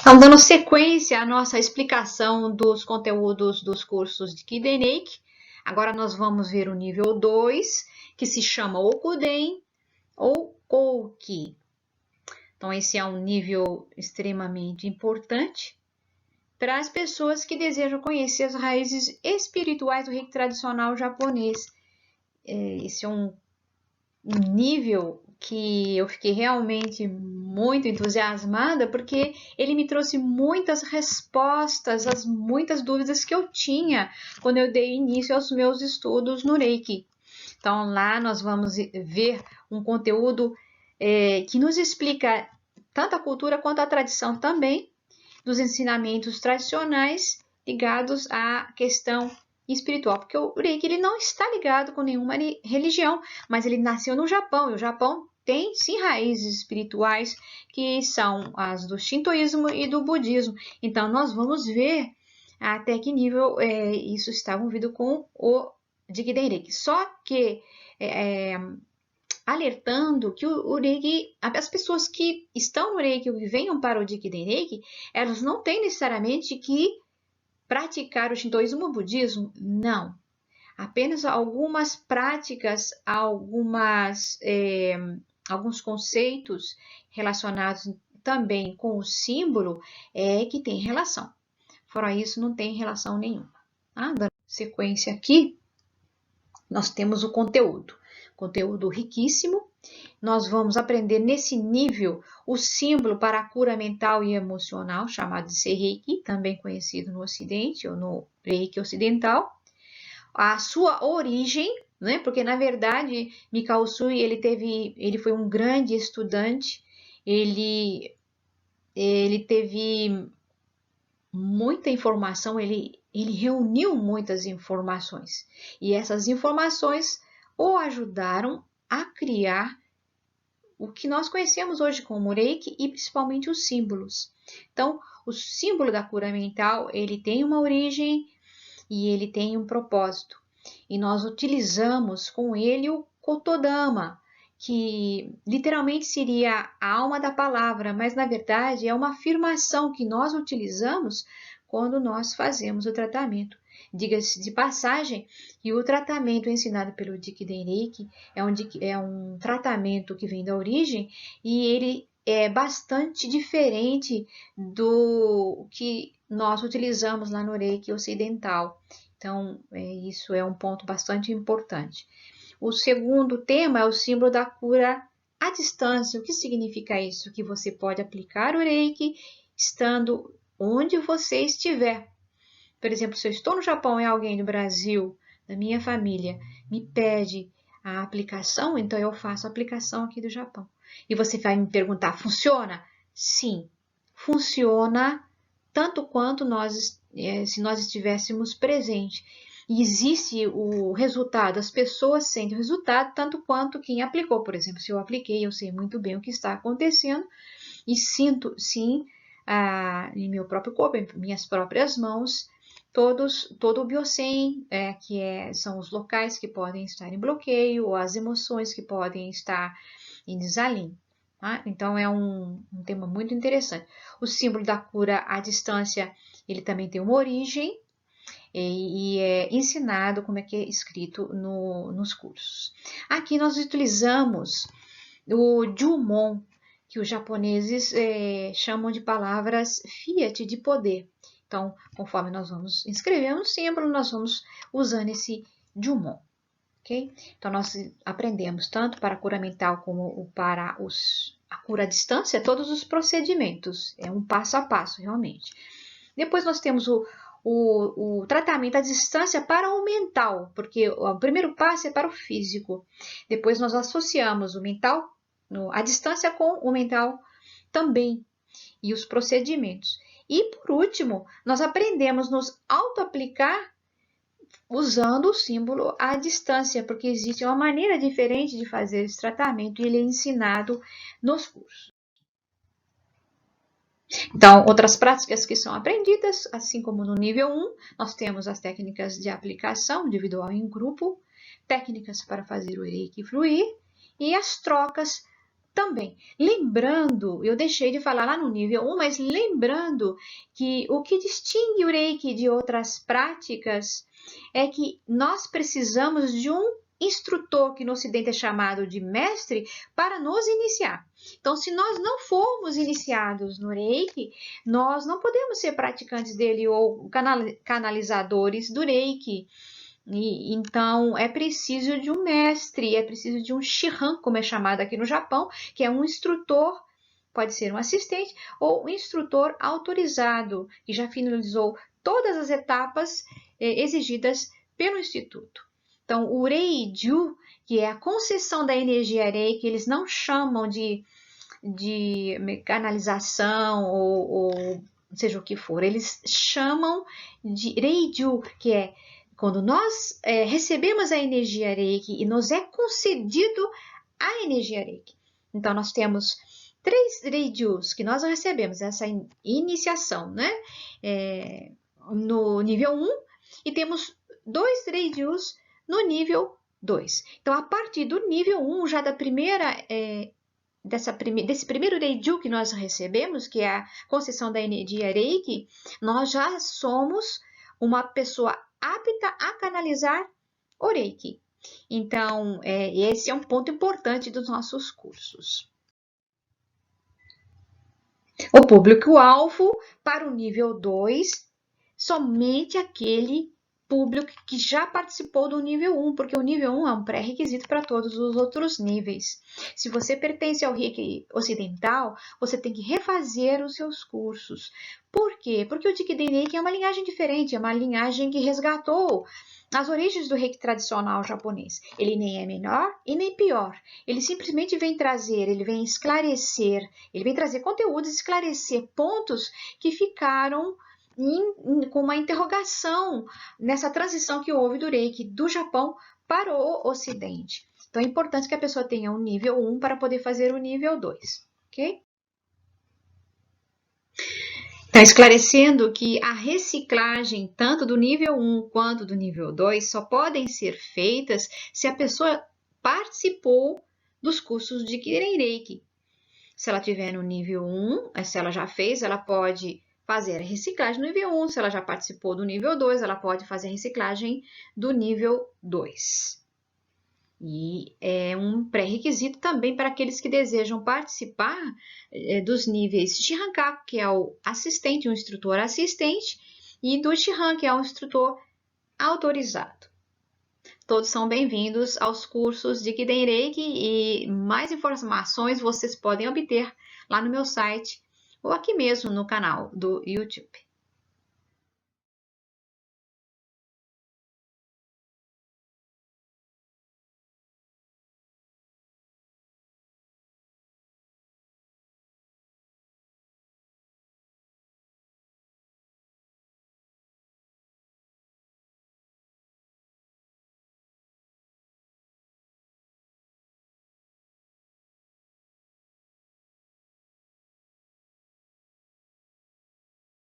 Então, dando sequência à nossa explicação dos conteúdos dos cursos de Kiden Reiki, agora nós vamos ver o nível 2, que se chama Okuden ou Kouki. Então, esse é um nível extremamente importante para as pessoas que desejam conhecer as raízes espirituais do Reiki tradicional japonês. Esse é um nível que eu fiquei realmente muito entusiasmada, porque ele me trouxe muitas respostas às muitas dúvidas que eu tinha quando eu dei início aos meus estudos no Reiki. Então, lá nós vamos ver um conteúdo que nos explica tanto a cultura quanto a tradição também dos ensinamentos tradicionais ligados à questão espiritual, porque o Reiki ele não está ligado com nenhuma religião, mas ele nasceu no Japão, e o Japão tem sim raízes espirituais que são as do Shintoísmo e do Budismo. Então nós vamos ver até que nível isso está envolvido com o Jikiden Reiki. Só que alertando que o Reiki, as pessoas que estão no Reiki ou que venham para o Jikiden Reiki, elas não têm necessariamente que praticar o Shintoísmo ou o Budismo, não. Apenas algumas práticas, alguns conceitos relacionados também com o símbolo que tem relação. Fora isso, não tem relação nenhuma. Dando sequência aqui, nós temos o conteúdo riquíssimo. Nós vamos aprender nesse nível o símbolo para a cura mental e emocional, chamado de Seireki, também conhecido no Ocidente ou no Reiki ocidental. A sua origem, né? Porque na verdade Mikao Usui ele foi um grande estudante, ele teve muita informação, ele reuniu muitas informações e essas informações o ajudaram a criar o que nós conhecemos hoje como Reiki e principalmente os símbolos. Então, o símbolo da cura mental, ele tem uma origem e ele tem um propósito. E nós utilizamos com ele o Kotodama, que literalmente seria a alma da palavra, mas na verdade é uma afirmação que nós utilizamos quando nós fazemos o tratamento. Diga-se de passagem que o tratamento ensinado pelo Jikiden Reiki é um tratamento que vem da origem e ele é bastante diferente do que nós utilizamos lá no Reiki ocidental. Então, isso é um ponto bastante importante. O segundo tema é o símbolo da cura à distância. O que significa isso? Que você pode aplicar o Reiki estando onde você estiver. Por exemplo, se eu estou no Japão e alguém do Brasil, da minha família, me pede a aplicação, então eu faço a aplicação aqui do Japão. E você vai me perguntar, funciona? Sim, funciona tanto quanto se nós estivéssemos presentes. E existe o resultado, as pessoas sentem o resultado tanto quanto quem aplicou. Por exemplo, se eu apliquei, eu sei muito bem o que está acontecendo e sinto, sim, em meu próprio corpo, em minhas próprias mãos, todo o Biosen, são os locais que podem estar em bloqueio ou as emoções que podem estar em desalinho. Então, é um tema muito interessante. O símbolo da cura à distância, ele também tem uma origem e é ensinado como é que é escrito nos cursos. Aqui nós utilizamos o Jumon, que os japoneses chamam de palavras fiat de poder. Então, conforme nós vamos inscrevendo o símbolo, nós vamos usando esse Jumon. Okay? Então, nós aprendemos tanto para a cura mental como para a cura à distância, todos os procedimentos. É um passo a passo, realmente. Depois nós temos o tratamento à distância para o mental, porque o primeiro passo é para o físico. Depois nós associamos o mental, a distância com o mental também, e os procedimentos. E por último, nós aprendemos nos auto-aplicar usando o símbolo à distância, porque existe uma maneira diferente de fazer esse tratamento e ele é ensinado nos cursos. Então, outras práticas que são aprendidas, assim como no nível 1, nós temos as técnicas de aplicação individual e em grupo, técnicas para fazer o Reiki fluir e as trocas Também, lembrando, eu deixei de falar lá no nível 1, mas lembrando que o que distingue o Reiki de outras práticas é que nós precisamos de um instrutor, que no Ocidente é chamado de mestre, para nos iniciar. Então, se nós não formos iniciados no Reiki, nós não podemos ser praticantes dele ou canalizadores do Reiki. Então, é preciso de um mestre, é preciso de um Shihan, como é chamado aqui no Japão, que é um instrutor, pode ser um assistente ou um instrutor autorizado, que já finalizou todas as etapas exigidas pelo Instituto. Então, o Reiju, que é a concessão da energia Reiki, eles não chamam de canalização ou seja o que for, eles chamam de Reiju, que é quando nós recebemos a energia Reiki e nos é concedido a energia Reiki. Então, nós temos 3 Reijus que nós recebemos, essa iniciação, né? No nível 1, e temos 2 Reijus no nível 2. Então, a partir do nível 1, já da primeira... desse primeiro Reiju que nós recebemos, que é a concessão da energia Reiki, nós já somos uma pessoa apta a canalizar o Reiki. Então, esse é um ponto importante dos nossos cursos. O público-alvo para o nível 2, somente aquele público que já participou do nível 1, porque o nível 1 é um pré-requisito para todos os outros níveis. Se você pertence ao Reiki ocidental, você tem que refazer os seus cursos. Por quê? Porque o Jikiden Reiki é uma linhagem diferente, é uma linhagem que resgatou as origens do Reiki tradicional japonês. Ele nem é melhor e nem pior. Ele simplesmente vem trazer, ele vem esclarecer, ele vem trazer conteúdos, esclarecer pontos que ficaram com uma interrogação nessa transição que houve do Reiki do Japão para o Ocidente. Então, é importante que a pessoa tenha o nível 1 para poder fazer o nível 2, ok? Está esclarecendo que a reciclagem, tanto do nível 1 quanto do nível 2, só podem ser feitas se a pessoa participou dos cursos de Kirin Reiki. Se ela tiver no nível 1, se ela já fez, ela pode fazer a reciclagem no nível 1. Se ela já participou do nível 2, ela pode fazer a reciclagem do nível 2. E é um pré-requisito também para aqueles que desejam participar dos níveis Shihankaku, que é o assistente, o instrutor assistente, e do Shihan, que é o instrutor autorizado. Todos são bem-vindos aos cursos de Kiden Reiki e mais informações vocês podem obter lá no meu site ou aqui mesmo no canal do YouTube.